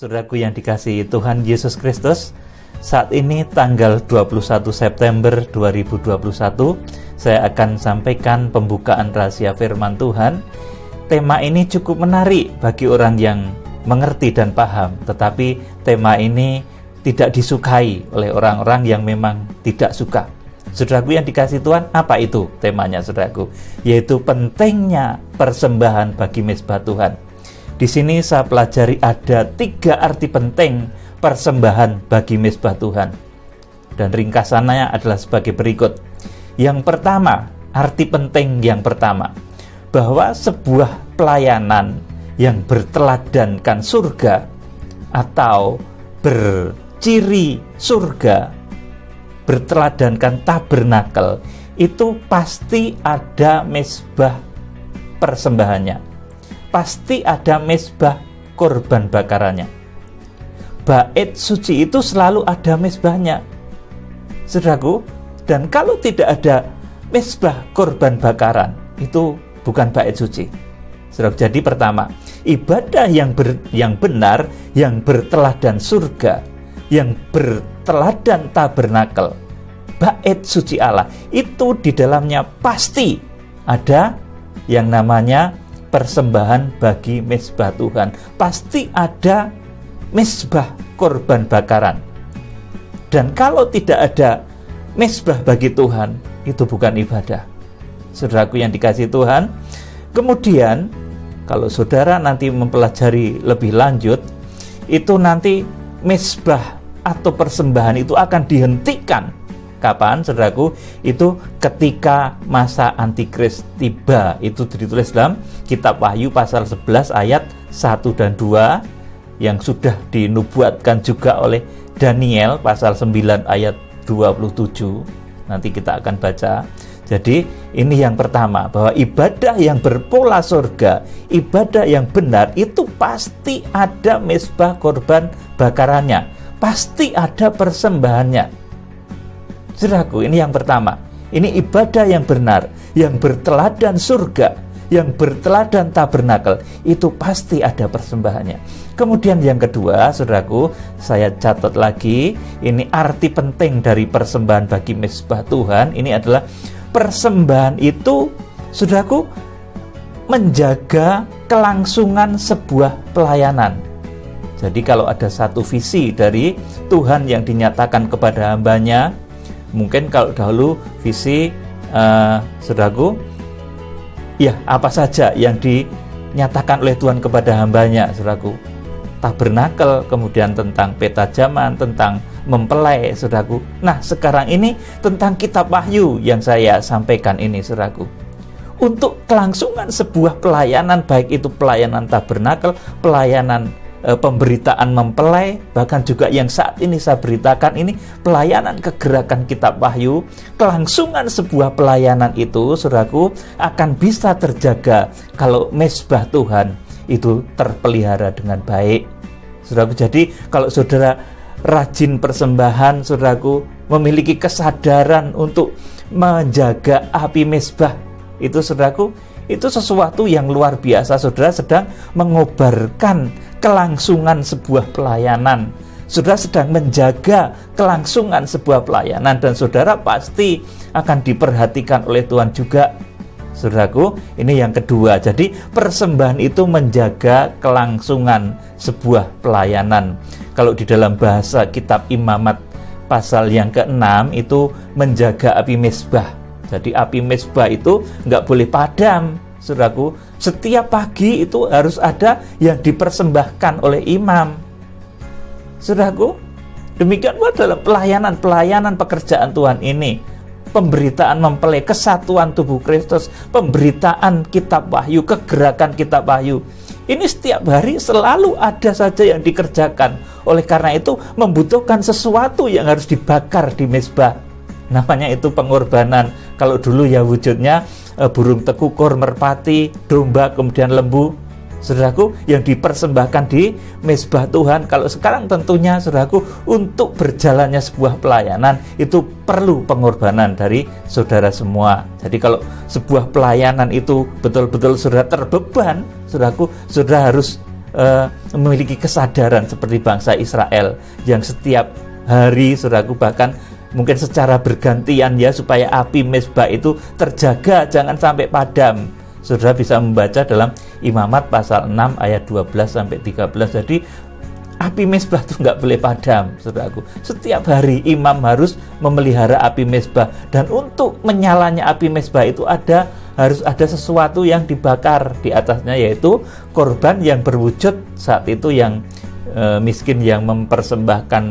Saudaraku yang dikasihi Tuhan Yesus Kristus, saat ini tanggal 21 September 2021, saya akan sampaikan pembukaan rahasia firman Tuhan. Tema ini cukup menarik bagi orang yang mengerti dan paham, tetapi tema ini tidak disukai oleh orang-orang yang memang tidak suka. Saudaraku yang dikasihi Tuhan, apa itu temanya saudaraku? Yaitu pentingnya persembahan bagi mezbah Tuhan. Di sini saya pelajari ada 3 arti penting persembahan bagi mezbah Tuhan. Dan ringkasannya adalah sebagai berikut. Yang pertama, arti penting yang pertama, bahwa sebuah pelayanan yang berteladankan surga atau berciri surga, berteladankan tabernakel, itu pasti ada mezbah persembahannya. Pasti ada mezbah korban bakarannya. Bait suci itu selalu ada mezbahnya, saudaraku. Dan kalau tidak ada mezbah korban bakaran, itu bukan bait suci, saudaraku. Jadi pertama, ibadah yang benar, yang berteladan surga, yang berteladan tabernakel, bait suci Allah, itu di dalamnya pasti ada yang namanya persembahan bagi mezbah Tuhan. Pasti ada mezbah korban bakaran. Dan kalau tidak ada mezbah bagi Tuhan, itu bukan ibadah, saudaraku yang dikasihi Tuhan. Kemudian kalau saudara nanti mempelajari lebih lanjut, itu nanti mezbah atau persembahan itu akan dihentikan. Kapan, saudaraku? Itu ketika masa antikris tiba. Itu ditulis dalam kitab Wahyu pasal 11 ayat 1 dan 2, yang sudah dinubuatkan juga oleh Daniel pasal 9 ayat 27. Nanti kita akan baca. Jadi ini yang pertama, bahwa ibadah yang berpola surga, ibadah yang benar, itu pasti ada mezbah korban bakarannya, pasti ada persembahannya. Saudaraku, ini yang pertama. Ini ibadah yang benar, yang berteladan surga, yang berteladan tabernakel, itu pasti ada persembahannya. Kemudian yang kedua, saudaraku, saya catat lagi, ini arti penting dari persembahan bagi mezbah Tuhan. Ini adalah persembahan itu, saudaraku, menjaga kelangsungan sebuah pelayanan. Jadi kalau ada satu visi dari Tuhan yang dinyatakan kepada hambanya, mungkin kalau dahulu visi saudaraku, ya apa saja yang dinyatakan oleh Tuhan kepada hambanya, saudaraku, tabernakel, kemudian tentang peta zaman, tentang mempelai, saudaraku. Nah sekarang ini tentang kitab Wahyu yang saya sampaikan ini, saudaraku. Untuk kelangsungan sebuah pelayanan, baik itu pelayanan tabernakel, pelayanan pemberitaan mempelai, bahkan juga yang saat ini saya beritakan ini, pelayanan kegerakan kitab Wahyu, kelangsungan sebuah pelayanan itu, saudaraku, akan bisa terjaga kalau mezbah Tuhan itu terpelihara dengan baik, saudaraku. Jadi kalau saudara rajin persembahan, saudaraku, memiliki kesadaran untuk menjaga api mezbah itu, saudaraku, itu sesuatu yang luar biasa. Saudara sedang mengobarkan kelangsungan sebuah pelayanan, saudara sedang menjaga kelangsungan sebuah pelayanan, dan saudara pasti akan diperhatikan oleh Tuhan juga, saudaraku. Ini yang kedua. Jadi persembahan itu menjaga kelangsungan sebuah pelayanan. Kalau di dalam bahasa kitab Imamat pasal yang ke-6 itu menjaga api mezbah. Jadi api mezbah itu nggak boleh padam, saudaraku. Setiap pagi itu harus ada yang dipersembahkan oleh imam, saudaraku. Demikian pula dalam pelayanan pekerjaan Tuhan ini, pemberitaan mempelai, kesatuan tubuh Kristus, pemberitaan kitab Wahyu, kegerakan kitab Wahyu. Ini setiap hari selalu ada saja yang dikerjakan. Oleh karena itu membutuhkan sesuatu yang harus dibakar di mezbah. Namanya itu pengorbanan. Kalau dulu ya wujudnya burung tekukur, merpati, domba, kemudian lembu, saudaraku, yang dipersembahkan di mezbah Tuhan. Kalau sekarang tentunya, saudaraku, untuk berjalannya sebuah pelayanan itu perlu pengorbanan dari saudara semua. Jadi kalau sebuah pelayanan itu betul-betul saudara terbeban, saudaraku, saudara harus memiliki kesadaran seperti bangsa Israel yang setiap hari, saudaraku, bahkan mungkin secara bergantian ya, supaya api mezbah itu terjaga jangan sampai padam. Saudara bisa membaca dalam Imamat pasal 6 ayat 12 sampai 13. Jadi api mezbah itu nggak boleh padam, saudaraku. Setiap hari imam harus memelihara api mezbah, dan untuk menyalanya api mezbah itu harus ada sesuatu yang dibakar di atasnya, yaitu korban yang berwujud saat itu yang miskin yang mempersembahkan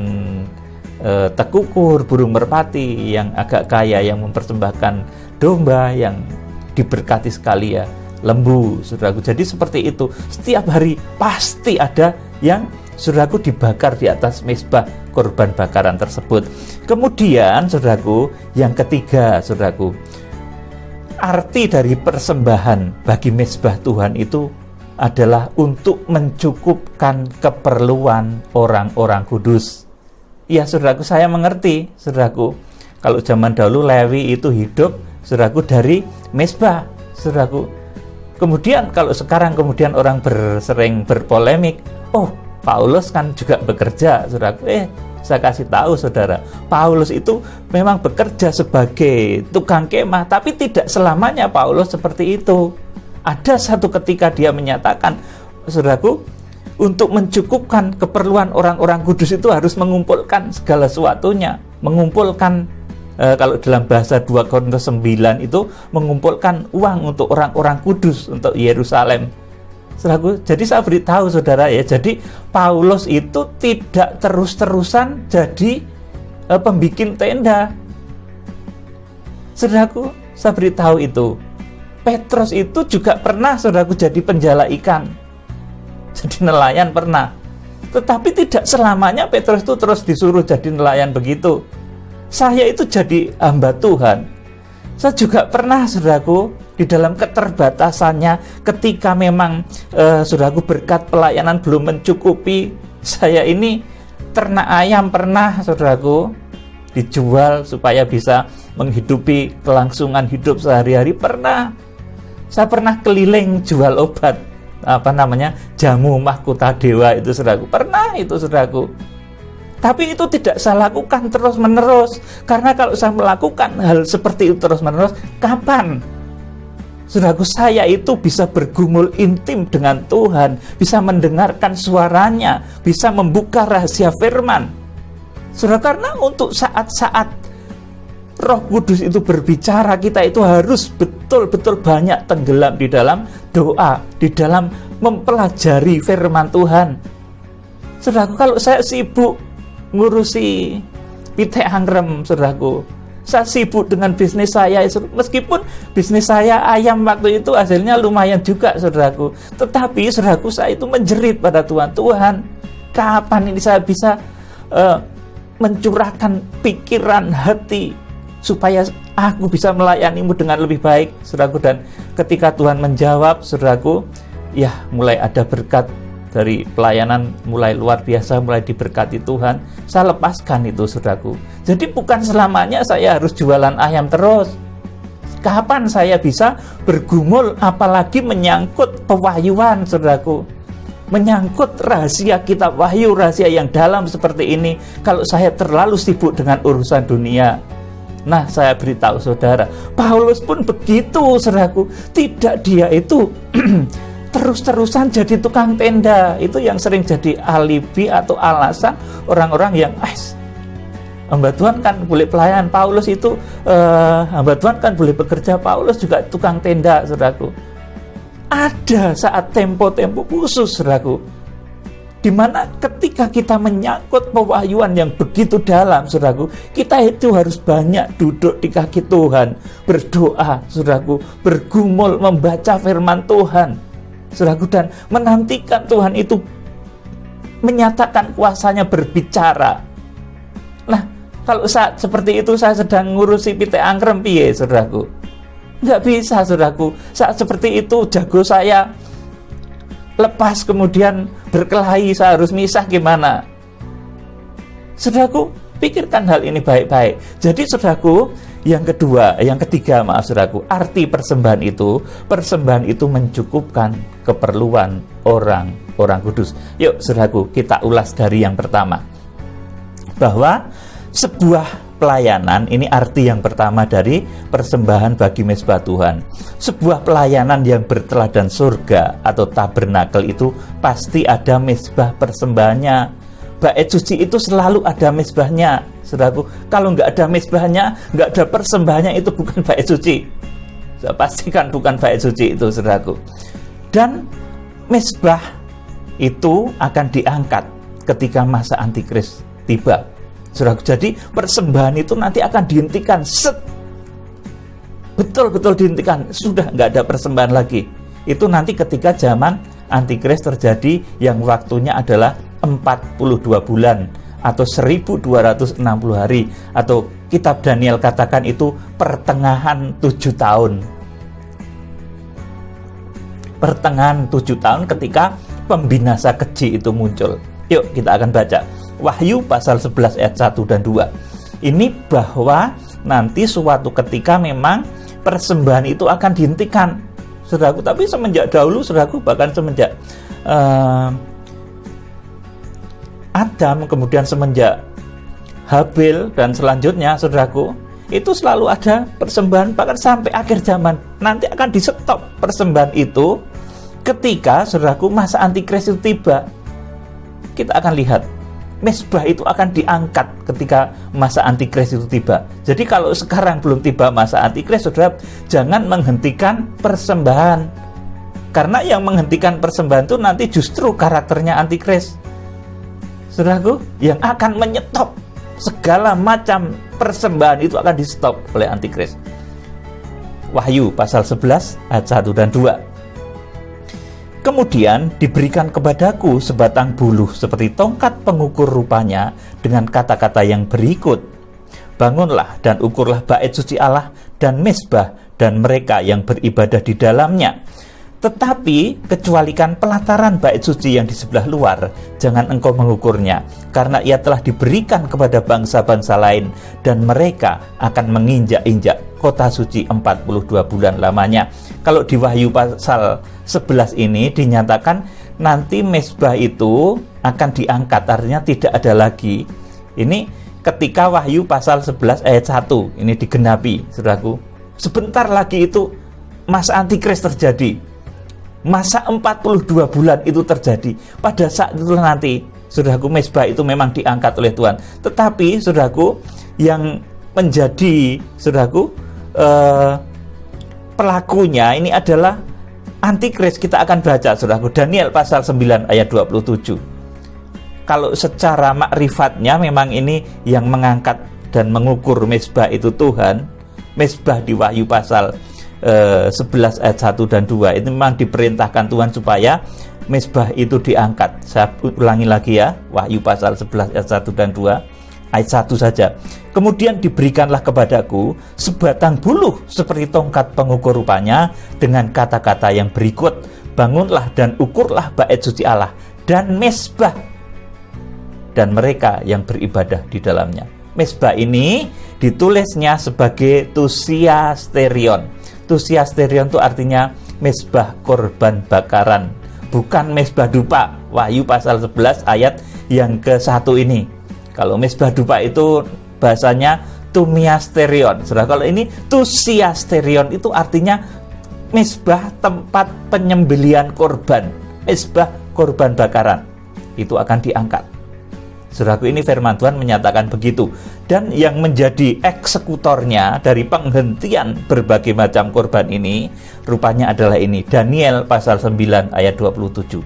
tekukur, burung merpati, yang agak kaya yang mempersembahkan domba yang diberkati sekali ya, lembu, saudaraku. Jadi seperti itu, setiap hari pasti ada yang, saudaraku, dibakar di atas mezbah korban bakaran tersebut. Kemudian, saudaraku, yang ketiga, saudaraku, arti dari persembahan bagi mezbah Tuhan itu adalah untuk mencukupkan keperluan orang-orang kudus. Ya, saudaraku, saya mengerti, saudaraku, kalau zaman dahulu Lewi itu hidup, saudaraku, dari mezbah, saudaraku. Kemudian kalau sekarang kemudian orang sering berpolemik, oh, Paulus kan juga bekerja, saudaraku. Saya kasih tahu, saudara, Paulus itu memang bekerja sebagai tukang kemah, tapi tidak selamanya Paulus seperti itu. Ada satu ketika dia menyatakan, saudaraku, untuk mencukupkan keperluan orang-orang kudus itu harus mengumpulkan segala sesuatunya, mengumpulkan, kalau dalam bahasa 2 Korintus 9 itu mengumpulkan uang untuk orang-orang kudus, untuk Yerusalem. Saudaraku, jadi saya beritahu, saudara ya, jadi Paulus itu tidak terus-terusan jadi pembikin tenda. Saudaraku, saya beritahu itu. Petrus itu juga pernah, saudaraku, jadi penjala ikan. Jadi nelayan pernah. Tetapi tidak selamanya Petrus itu terus disuruh jadi nelayan begitu. Saya itu jadi hamba Tuhan. Saya juga pernah, saudaraku, di dalam keterbatasannya, ketika memang saudaraku, berkat pelayanan belum mencukupi, saya ini ternak ayam pernah, saudaraku, dijual supaya bisa menghidupi kelangsungan hidup sehari-hari. Pernah. Saya pernah keliling jual obat, jamu mahkota dewa itu, saudaraku. Pernah itu, saudaraku. Tapi itu tidak saya lakukan terus-menerus, karena kalau saya melakukan hal seperti itu terus-menerus, kapan, saudaraku, saya itu bisa bergumul intim dengan Tuhan, bisa mendengarkan suaranya, bisa membuka rahasia firman, saudara. Karena untuk saat-saat Roh Kudus itu berbicara, kita itu harus betul-betul banyak tenggelam di dalam doa, di dalam mempelajari firman Tuhan. Saudaraku, kalau saya sibuk ngurusi pitek anggrem, saudaraku, saya sibuk dengan bisnis saya, meskipun bisnis saya ayam waktu itu hasilnya lumayan juga, saudaraku, tetapi, saudaraku, saya itu menjerit pada Tuhan. Tuhan, kapan ini saya bisa mencurahkan pikiran hati supaya aku bisa melayanimu dengan lebih baik, saudaraku. Dan ketika Tuhan menjawab, saudaraku, ya, mulai ada berkat dari pelayanan, mulai luar biasa, mulai diberkati Tuhan. Saya lepaskan itu, saudaraku. Jadi bukan selamanya saya harus jualan ayam terus. Kapan saya bisa bergumul, apalagi menyangkut pewahyuan, saudaraku, menyangkut rahasia kitab Wahyu, rahasia yang dalam seperti ini, kalau saya terlalu sibuk dengan urusan dunia. Nah, saya beritahu saudara, Paulus pun begitu, saudaraku. Tidak, dia itu terus-terusan jadi tukang tenda. Itu yang sering jadi alibi atau alasan orang-orang yang hamba Tuhan kan boleh pelayan, Paulus itu hamba Tuhan kan boleh bekerja, Paulus juga tukang tenda, saudaraku. Ada saat tempo-tempo khusus, saudaraku, di mana ketika kita menyangkut pewahyuan yang begitu dalam, saudaraku, kita itu harus banyak duduk di kaki Tuhan, berdoa, saudaraku, bergumul, membaca firman Tuhan, saudaraku, dan menantikan Tuhan itu menyatakan kuasanya berbicara. Nah, kalau saat seperti itu saya sedang ngurusi pitek angkrem, piye, saudaraku? Nggak bisa, saudaraku. Saat seperti itu jago saya lepas, kemudian berkelahi, saya harus misah, gimana? Saudaraku, pikirkan hal ini baik-baik. Jadi, saudaraku, yang ketiga, saudaraku, arti persembahan itu mencukupkan keperluan orang kudus. Yuk saudaraku, kita ulas dari yang pertama, bahwa sebuah pelayanan, ini arti yang pertama dari persembahan bagi mezbah Tuhan. Sebuah pelayanan yang berteladan surga atau tabernakel itu pasti ada mezbah persembahannya. Bait suci itu selalu ada mezbahnya, saudaraku. Kalau nggak ada mezbahnya, nggak ada persembahannya, itu bukan bait suci. Saya pastikan bukan bait suci itu, saudaraku. Dan mezbah itu akan diangkat ketika masa antikris tiba, saudaraku. Jadi persembahan itu nanti akan dihentikan, betul-betul dihentikan, sudah nggak ada persembahan lagi. Itu nanti ketika zaman antikris terjadi, yang waktunya adalah 42 bulan atau 1260 hari, atau kitab Daniel katakan itu pertengahan 7 tahun. Pertengahan 7 tahun ketika pembinasa keji itu muncul. Yuk kita akan baca Wahyu pasal 11 ayat 1 dan 2. Ini bahwa nanti suatu ketika memang persembahan itu akan dihentikan, saudaraku. Tapi semenjak dahulu, saudaraku, bahkan semenjak Adam, kemudian semenjak Habil dan selanjutnya, saudaraku, itu selalu ada persembahan, bahkan sampai akhir zaman. Nanti akan di stop persembahan itu ketika, saudaraku, masa antikris itu tiba. Kita akan lihat mezbah itu akan diangkat ketika masa antikris itu tiba. Jadi kalau sekarang belum tiba masa antikris, saudara, jangan menghentikan persembahan, karena yang menghentikan persembahan itu nanti justru karakternya antikris, saudaraku, yang akan menyetop segala macam persembahan itu akan di stop oleh antikris. Wahyu pasal 11 ayat 1 dan 2. Kemudian diberikan kepadaku sebatang buluh seperti tongkat pengukur rupanya, dengan kata-kata yang berikut: bangunlah dan ukurlah bait suci Allah dan mezbah dan mereka yang beribadah di dalamnya. Tetapi kecualikan pelataran bait suci yang di sebelah luar, jangan engkau mengukurnya, karena ia telah diberikan kepada bangsa-bangsa lain, dan mereka akan menginjak-injak kota suci 42 bulan lamanya. Kalau di Wahyu pasal 11 ini dinyatakan nanti mezbah itu akan diangkat, artinya tidak ada lagi. Ini ketika Wahyu pasal 11 ayat 1 ini digenapi, saudaraku. Sebentar lagi itu masa antikris terjadi. Masa 42 bulan itu terjadi. Pada saat itu nanti, saudaraku, mezbah itu memang diangkat oleh Tuhan. Tetapi, saudaraku, yang menjadi, saudaraku, pelakunya ini adalah antikris. Kita akan baca, saudaraku, Daniel pasal 9 ayat 27. Kalau secara makrifatnya memang ini yang mengangkat dan mengukur mezbah itu Tuhan. Mezbah di Wahyu pasal 11 ayat 1 dan 2 itu memang diperintahkan Tuhan supaya mezbah itu diangkat. Saya ulangi lagi ya, Wahyu pasal 11 ayat 1 dan 2, ayat 1 saja. Kemudian diberikanlah kepadaku sebatang buluh seperti tongkat pengukur rupanya, dengan kata-kata yang berikut: bangunlah dan ukurlah bait suci Allah dan mezbah dan mereka yang beribadah di dalamnya. Mezbah ini ditulisnya sebagai tusiasterion. Tusiasterion itu artinya mezbah korban bakaran, bukan mezbah dupa. Wahyu pasal 11 ayat yang ke-1 ini. Kalau mezbah dupa itu bahasanya tumiasterion. Saudara, kalau ini tusiasterion itu artinya mezbah tempat penyembelihan korban, mezbah korban bakaran. Itu akan diangkat. Saudaraku, ini firman Tuhan menyatakan begitu. Dan yang menjadi eksekutornya dari penghentian berbagai macam korban ini rupanya adalah ini, Daniel pasal 9 ayat 27.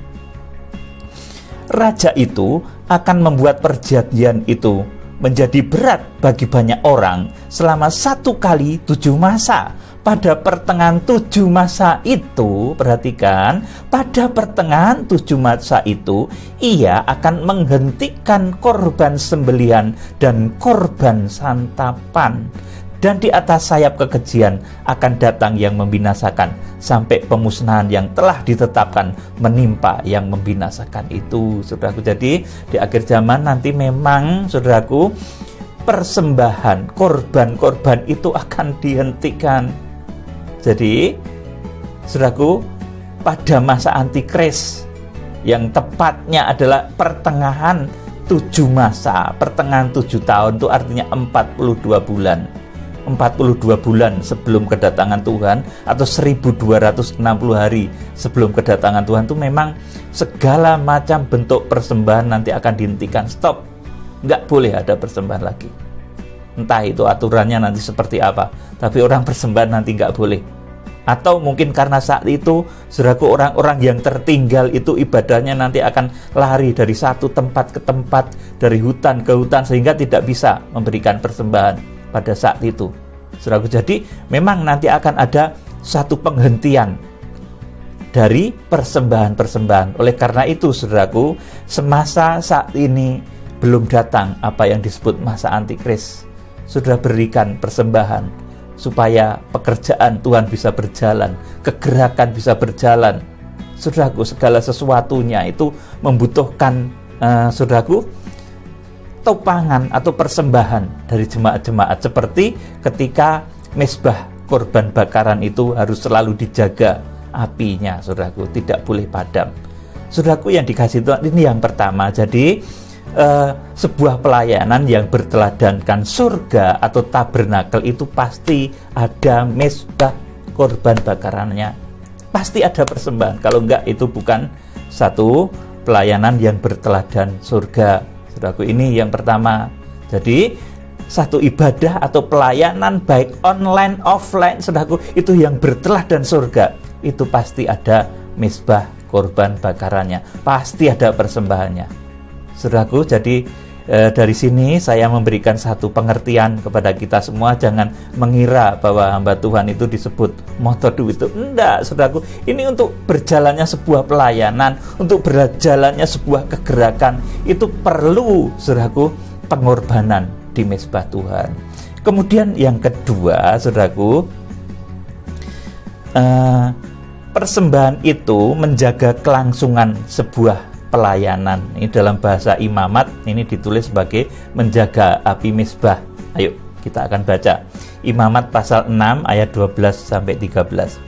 Raja itu akan membuat perjanjian itu menjadi berat bagi banyak orang selama 1 kali 7 masa. Pada pertengahan 7 masa itu, perhatikan, pada pertengahan 7 masa itu, ia akan menghentikan korban sembelihan dan korban santapan. Dan di atas sayap kekejian akan datang yang membinasakan, sampai pemusnahan yang telah ditetapkan menimpa yang membinasakan itu. Saudaraku, jadi di akhir zaman nanti memang, saudaraku, persembahan, korban-korban itu akan dihentikan. Jadi, saudaraku, pada masa antikris yang tepatnya adalah pertengahan 7 masa, pertengahan 7 tahun itu artinya 42 bulan. 42 bulan sebelum kedatangan Tuhan atau 1260 hari sebelum kedatangan Tuhan itu memang segala macam bentuk persembahan nanti akan dihentikan, stop. Nggak boleh ada persembahan lagi. Entah itu aturannya nanti seperti apa, tapi orang persembahan nanti nggak boleh. Atau mungkin karena saat itu saudaraku, orang-orang yang tertinggal itu ibadahnya nanti akan lari dari satu tempat ke tempat, dari hutan ke hutan, sehingga tidak bisa memberikan persembahan pada saat itu, saudaraku. Jadi memang nanti akan ada satu penghentian dari persembahan-persembahan. Oleh karena itu, saudaraku, semasa saat ini belum datang apa yang disebut masa antikris. Sudah berikan persembahan supaya pekerjaan Tuhan bisa berjalan, kegerakan bisa berjalan. Saudaraku, segala sesuatunya itu membutuhkan saudaraku, topangan atau persembahan dari jemaat-jemaat, seperti ketika mezbah korban bakaran itu harus selalu dijaga apinya, saudaraku, tidak boleh padam. Saudaraku yang dikasih Tuhan, ini yang pertama. Jadi sebuah pelayanan yang berteladankan surga atau tabernakel itu pasti ada mezbah korban bakarannya, pasti ada persembahan. Kalau enggak, itu bukan satu pelayanan yang berteladan surga. Saudaraku, ini yang pertama. Jadi satu ibadah atau pelayanan baik online offline, saudaraku, itu yang berteladan surga, itu pasti ada mezbah korban bakarannya, pasti ada persembahannya, saudaraku. Jadi dari sini saya memberikan satu pengertian kepada kita semua. Jangan mengira bahwa hamba Tuhan itu disebut moto duit itu. Enggak, saudaraku. Ini untuk berjalannya sebuah pelayanan, untuk berjalannya sebuah kegerakan, itu perlu, saudaraku, pengorbanan di mezbah Tuhan. Kemudian yang kedua, saudaraku, persembahan itu menjaga kelangsungan sebuah pelayanan. Ini dalam bahasa imamat ini ditulis sebagai menjaga api mezbah. Ayo kita akan baca Imamat pasal 6 ayat 12 sampai 13.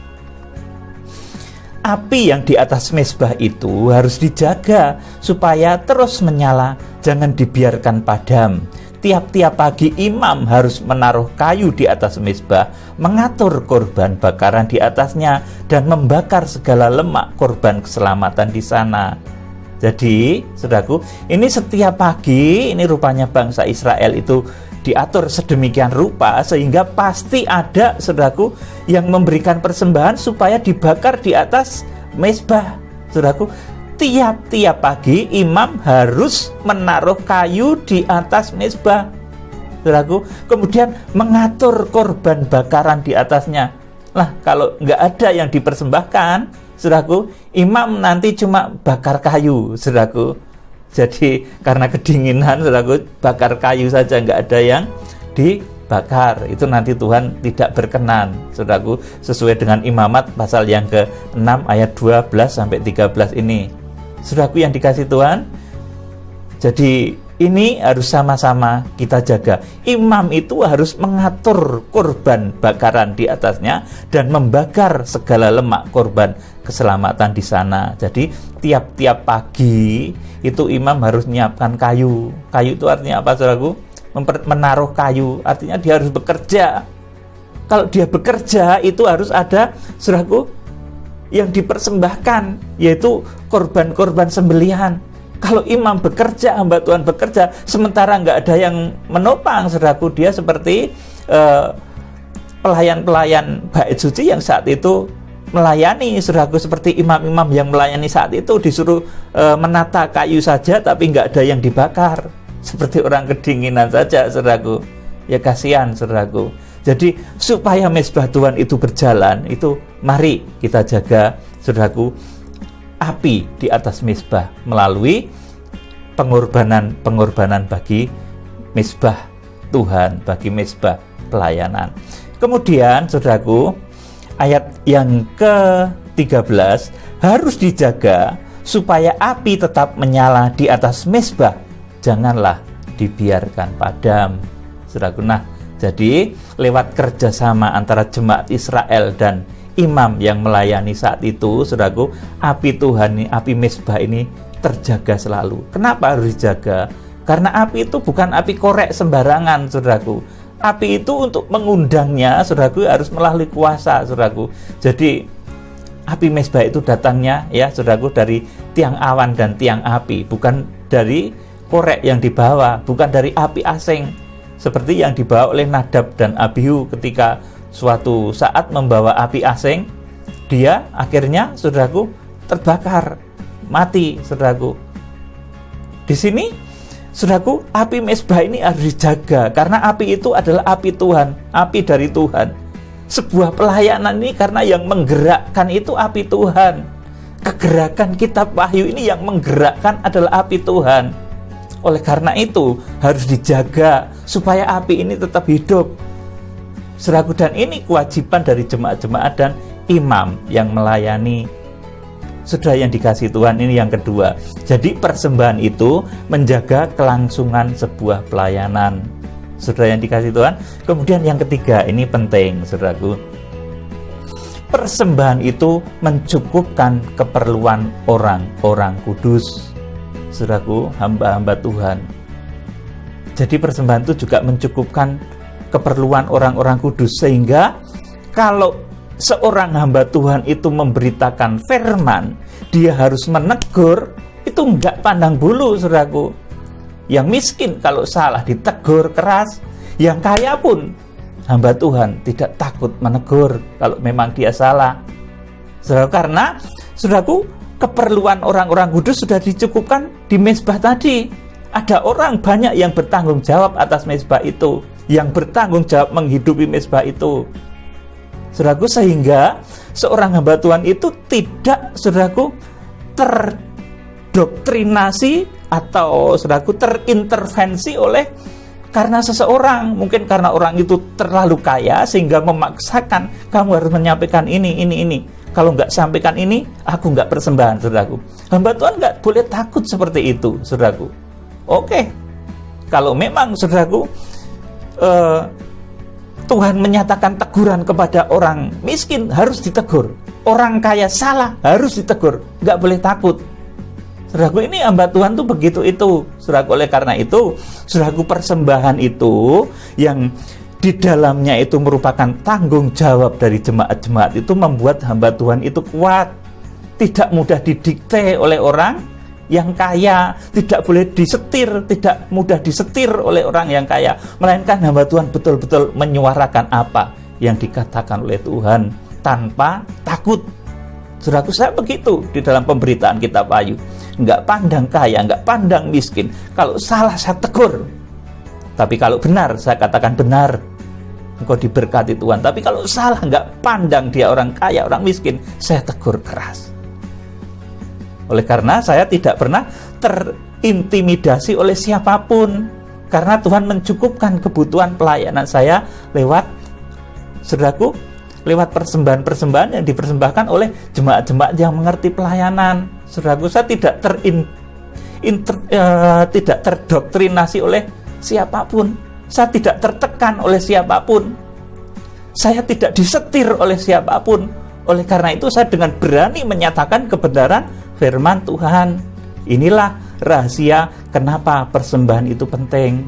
Api yang di atas mezbah itu harus dijaga supaya terus menyala, jangan dibiarkan padam. Tiap-tiap pagi imam harus menaruh kayu di atas mezbah, mengatur korban bakaran di atasnya, dan membakar segala lemak korban keselamatan di sana. Jadi, saudaraku, ini setiap pagi, ini rupanya bangsa Israel itu diatur sedemikian rupa sehingga pasti ada, saudaraku, yang memberikan persembahan supaya dibakar di atas mezbah. Saudaraku, tiap-tiap pagi imam harus menaruh kayu di atas mezbah, saudaraku, kemudian mengatur korban bakaran di atasnya. Lah, kalau nggak ada yang dipersembahkan, saudaraku, imam nanti cuma bakar kayu, saudaraku. Jadi karena kedinginan, saudaraku, bakar kayu saja, nggak ada yang dibakar. Itu nanti Tuhan tidak berkenan, saudaraku, sesuai dengan Imamat pasal yang ke-6 ayat 12 sampai 13 ini. Saudaraku yang dikasih Tuhan, jadi ini harus sama-sama kita jaga. Imam itu harus mengatur korban bakaran di atasnya dan membakar segala lemak korban keselamatan di sana. Jadi tiap-tiap pagi itu imam harus menyiapkan kayu. Kayu itu artinya apa, saudaraku? Menaruh kayu, artinya dia harus bekerja. Kalau dia bekerja itu harus ada, saudaraku, yang dipersembahkan, yaitu korban-korban sembelihan. Kalau imam bekerja, hamba Tuhan bekerja, sementara nggak ada yang menopang, saudaraku, dia seperti pelayan-pelayan bait suci yang saat itu melayani, saudaraku, seperti imam-imam yang melayani saat itu disuruh menata kayu saja, tapi nggak ada yang dibakar, seperti orang kedinginan saja, saudaraku. Ya kasihan, saudaraku. Jadi supaya mezbah Tuhan itu berjalan, itu mari kita jaga, saudaraku, api di atas mezbah melalui pengorbanan bagi mezbah Tuhan, bagi mezbah pelayanan. Kemudian, saudaraku, ayat yang ke-13 harus dijaga supaya api tetap menyala di atas mezbah, janganlah dibiarkan padam, saudaraku. Nah, jadi lewat kerjasama antara jemaat Israel dan imam yang melayani saat itu, saudaraku, api Tuhan ini, api mezbah ini terjaga selalu. Kenapa harus dijaga? Karena api itu bukan api korek sembarangan, saudaraku. Api itu untuk mengundangnya, saudaraku, harus melalui kuasa, saudaraku. Jadi api mezbah itu datangnya, ya saudaraku, dari tiang awan dan tiang api, bukan dari korek yang dibawa, bukan dari api asing seperti yang dibawa oleh Nadab dan Abihu ketika suatu saat membawa api asing. Dia akhirnya, saudaraku, terbakar, mati, saudaraku. Di sini, saudaraku, api mezbah ini harus dijaga karena api itu adalah api Tuhan, api dari Tuhan. Sebuah pelayanan ini karena yang menggerakkan itu api Tuhan. Kegerakan kitab Wahyu ini yang menggerakkan adalah api Tuhan. Oleh karena itu harus dijaga supaya api ini tetap hidup, saudaraku. Dan ini kewajiban dari jemaat-jemaat dan imam yang melayani. Saudara yang dikasihi Tuhan, ini yang kedua. Jadi persembahan itu menjaga kelangsungan sebuah pelayanan, saudara yang dikasihi Tuhan. Kemudian yang ketiga, ini penting, saudaraku. Persembahan itu mencukupkan keperluan orang-orang kudus, saudaraku, hamba-hamba Tuhan. Jadi persembahan itu juga mencukupkan keperluan orang-orang kudus, sehingga kalau seorang hamba Tuhan itu memberitakan firman, dia harus menegur, itu enggak pandang bulu, saudaraku. Yang miskin kalau salah ditegur keras, yang kaya pun hamba Tuhan tidak takut menegur kalau memang dia salah, saudaraku. Karena, saudaraku, keperluan orang-orang kudus sudah dicukupkan di mezbah tadi. Ada orang banyak yang bertanggung jawab atas mezbah itu, yang bertanggung jawab menghidupi mezbah itu, saudaraku. Sehingga seorang hamba Tuhan itu tidak, saudaraku, terdoktrinasi atau, saudaraku, terintervensi oleh karena seseorang. Mungkin karena orang itu terlalu kaya sehingga memaksakan kamu harus menyampaikan ini. Kalau nggak sampaikan ini, aku nggak persembahan, saudaraku. Hamba Tuhan nggak boleh takut seperti itu, saudaraku. Oke, kalau memang, saudaraku, Tuhan menyatakan teguran kepada orang miskin, harus ditegur. Orang kaya salah, harus ditegur. Nggak boleh takut, saudaraku. Ini hamba Tuhan tuh begitu itu, saudaraku. Oleh karena itu, saudaraku, persembahan itu yang di dalamnya itu merupakan tanggung jawab dari jemaat-jemaat itu membuat hamba Tuhan itu kuat, tidak mudah didikte oleh orang yang kaya, tidak boleh disetir, tidak mudah disetir oleh orang yang kaya, melainkan hamba Tuhan betul-betul menyuarakan apa yang dikatakan oleh Tuhan tanpa takut. Saudaraku, saya begitu di dalam pemberitaan kitab Wahyu, nggak pandang kaya, nggak pandang miskin. Kalau salah saya tegur, tapi kalau benar saya katakan benar, engkau diberkati Tuhan. Tapi kalau salah, nggak pandang dia orang kaya, orang miskin, saya tegur keras. Oleh karena saya tidak pernah terintimidasi oleh siapapun, karena Tuhan mencukupkan kebutuhan pelayanan saya lewat, saudaraku, lewat persembahan-persembahan yang dipersembahkan oleh jemaat-jemaat yang mengerti pelayanan. Saudaraku, saya tidak tidak terdoktrinasi oleh siapapun. Saya tidak tertekan oleh siapapun. Saya tidak disetir oleh siapapun. Oleh karena itu, saya dengan berani menyatakan kebenaran firman Tuhan. Inilah rahasia kenapa persembahan itu penting,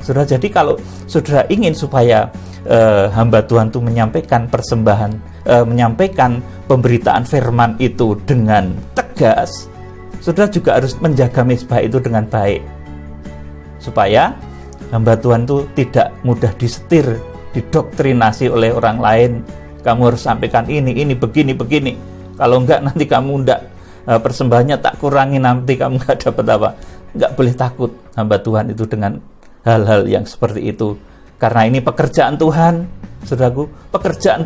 saudara. Jadi kalau saudara ingin supaya hamba Tuhan itu menyampaikan persembahan, menyampaikan pemberitaan firman itu dengan tegas, saudara juga harus menjaga mezbah itu dengan baik, supaya hamba Tuhan itu tidak mudah disetir, didoktrinasi oleh orang lain. Kamu harus sampaikan ini, begini. Kalau enggak, nanti kamu enggak, persembahannya tak kurangi, nanti kamu enggak dapat apa. Enggak boleh takut hamba Tuhan itu dengan hal-hal yang seperti itu. Karena ini pekerjaan Tuhan, saudaraku. Pekerjaan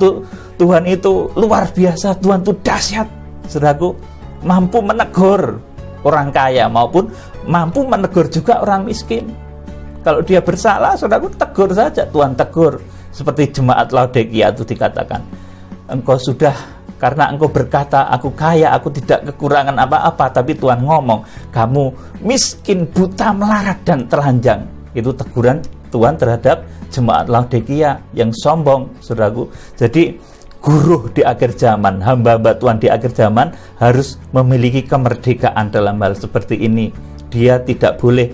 Tuhan itu luar biasa, Tuhan itu dahsyat, saudaraku. Mampu menegur orang kaya maupun mampu menegur juga orang miskin. Kalau dia bersalah, saudaraku, tegur saja, Tuhan tegur. Seperti jemaat Laodikia itu dikatakan, engkau sudah, karena engkau berkata, aku kaya, aku tidak kekurangan apa-apa. Tapi Tuhan ngomong, kamu miskin, buta, melarat, dan telanjang. Itu teguran Tuhan terhadap jemaat Laodikia yang sombong, saudaraku. Jadi Guru di akhir zaman, hamba-hamba Tuhan di akhir zaman harus memiliki kemerdekaan dalam hal seperti ini. Dia tidak boleh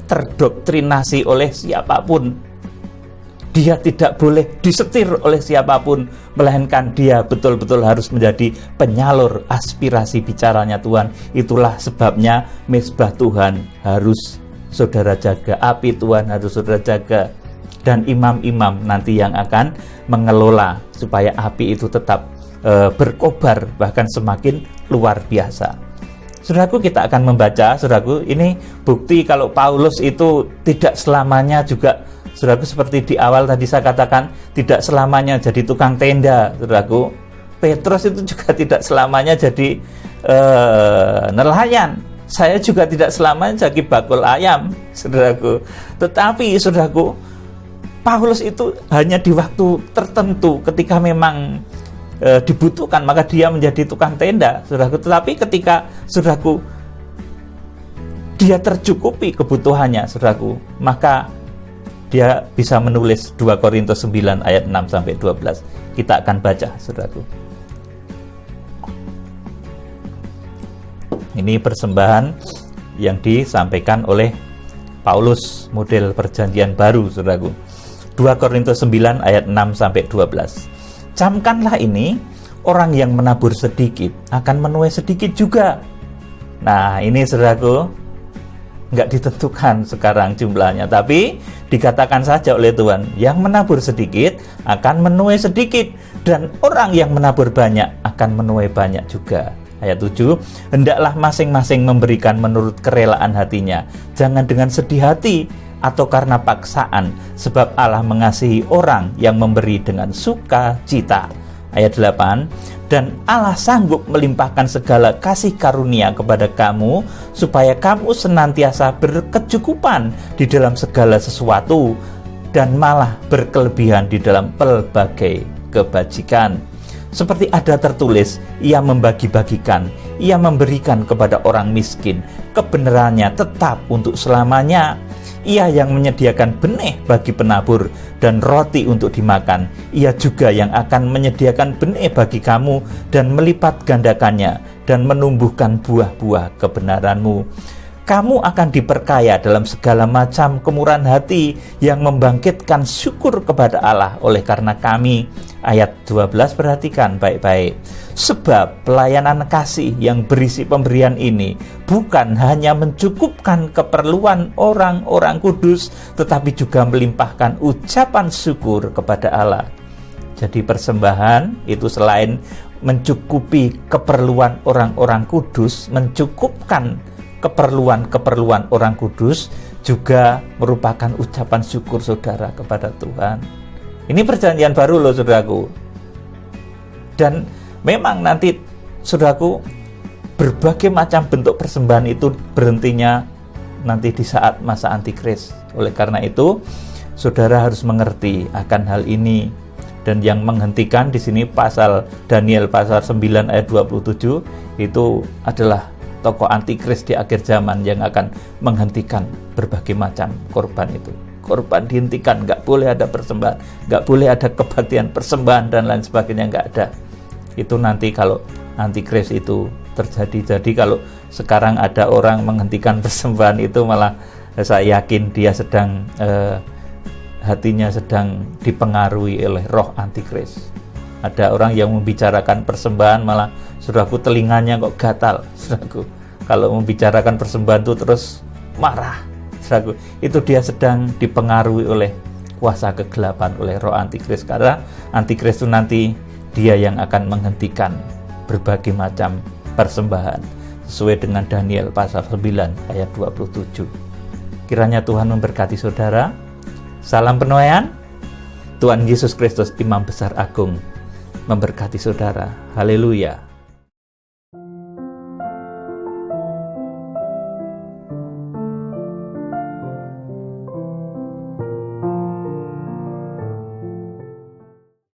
terdoktrinasi oleh siapapun. Dia tidak boleh disetir oleh siapapun, melainkan dia betul-betul harus menjadi penyalur aspirasi bicaranya Tuhan. Itulah sebabnya mezbah Tuhan harus saudara jaga, api Tuhan harus saudara jaga, dan imam-imam nanti yang akan mengelola supaya api itu tetap berkobar, bahkan semakin luar biasa. Saudaraku, kita akan membaca, saudaraku, ini bukti kalau Paulus itu tidak selamanya juga, saudaraku, seperti di awal tadi saya katakan, tidak selamanya jadi tukang tenda, saudaraku. Petrus itu juga tidak selamanya jadi nelayan. Saya juga tidak selamanya jadi bakul ayam, saudaraku. Tetapi, saudaraku, Paulus itu hanya di waktu tertentu ketika memang dibutuhkan, maka dia menjadi tukang tenda, saudaraku. Tetapi ketika, saudaraku, dia tercukupi kebutuhannya, saudaraku, maka dia bisa menulis 2 Korintus 9 ayat 6-12. Kita akan baca, saudaraku. Ini persembahan yang disampaikan oleh Paulus, model perjanjian baru, saudaraku. 2 Korintus 9 ayat 6-12. Camkanlah ini, orang yang menabur sedikit akan menuai sedikit juga. Nah, ini, saudaraku, nggak ditentukan sekarang jumlahnya, tapi dikatakan saja oleh Tuhan, yang menabur sedikit akan menuai sedikit, dan orang yang menabur banyak akan menuai banyak juga. Ayat 7, hendaklah masing-masing memberikan menurut kerelaan hatinya, jangan dengan sedih hati atau karena paksaan, sebab Allah mengasihi orang yang memberi dengan sukacita. Ayat 8, dan Allah sanggup melimpahkan segala kasih karunia kepada kamu, supaya kamu senantiasa berkecukupan di dalam segala sesuatu, dan malah berkelebihan di dalam pelbagai kebajikan. Seperti ada tertulis, ia membagi-bagikan, ia memberikan kepada orang miskin, kebenarannya tetap untuk selamanya. Ia yang menyediakan benih bagi penabur dan roti untuk dimakan. Ia juga yang akan menyediakan benih bagi kamu dan melipat gandakannya dan menumbuhkan buah-buah kebenaranmu. Kamu akan diperkaya dalam segala macam kemurahan hati yang membangkitkan syukur kepada Allah oleh karena kami. Ayat 12, perhatikan baik-baik. Sebab pelayanan kasih yang berisi pemberian ini bukan hanya mencukupkan keperluan orang-orang kudus, tetapi juga melimpahkan ucapan syukur kepada Allah. Jadi persembahan itu selain mencukupi keperluan orang-orang kudus, mencukupkan keperluan-keperluan orang kudus, juga merupakan ucapan syukur saudara kepada Tuhan. Ini perjanjian baru loh, saudaraku. Dan memang nanti, saudaraku, berbagai macam bentuk persembahan itu berhentinya nanti di saat masa antikris. Oleh karena itu, saudara harus mengerti akan hal ini. Dan yang menghentikan di sini pasal Daniel pasal 9 ayat 27 itu adalah tokoh antikris di akhir zaman yang akan menghentikan berbagai macam korban itu. Korban dihentikan, nggak boleh ada persembahan, nggak boleh ada kebaktian persembahan dan lain sebagainya, nggak ada. Itu nanti kalau antikris itu terjadi. Jadi kalau sekarang ada orang menghentikan persembahan itu, malah saya yakin dia sedang hatinya sedang dipengaruhi oleh roh antikris. Ada orang yang membicarakan persembahan, malah saudaraku telinganya kok gatal, saudaraku. Kalau membicarakan persembahan itu terus marah, saudaraku. Itu dia sedang dipengaruhi oleh kuasa kegelapan, oleh roh antikris. Karena antikris itu nanti dia yang akan menghentikan berbagai macam persembahan sesuai dengan Daniel pasal 9 ayat 27. Kiranya Tuhan memberkati saudara. Salam penuaian. Tuhan Yesus Kristus, Imam Besar Agung, memberkati saudara. Haleluya.